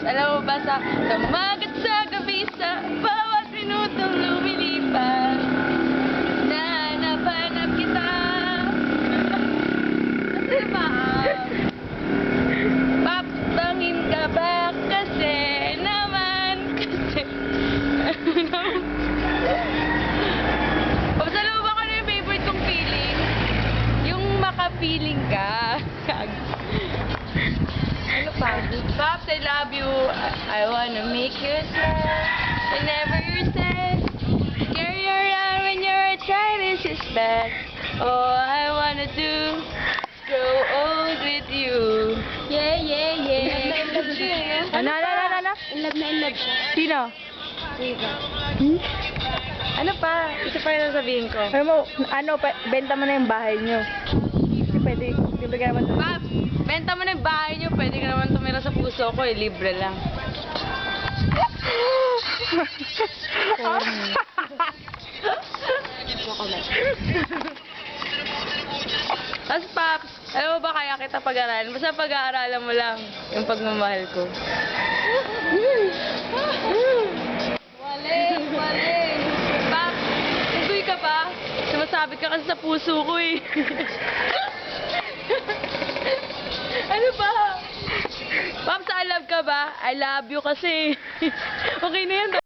alam mo ba sa damagat sa gabi sa bawat minutong lumilipas, nahanap-hanap kita. Diba? Papangin ka ba kasi naman kasi pasalubong ko na yung favorite kong feeling, yung makapiling ka. Ano pa? Pops, I love you. I wanna make you smile whenever you're sad. Carry you around when you're trying to suspect. All I wanna do is grow old with you. Yeah, yeah, yeah. Ano? In love na in love siya. Sino? Hmm? Ano pa? Isa pa yung sasabihin ko. Alam mo, benta mo na yung bahay niyo. Pwede, libre ka naman. Pops, benta mo na yung bahay niyo. Pwede ka naman tumira sa puso ko. Libre lang. Tapos, Pops, alam mo ba kaya kita pag-aralan? Basta pag-aaralan mo lang yung pagmamahal ko. Wale. Pops, unggoy ka ba? Sumasabi ka kasi sa puso ko eh. Ano ba? Pops, I love ka ba? I love you kasi. Okay na yan.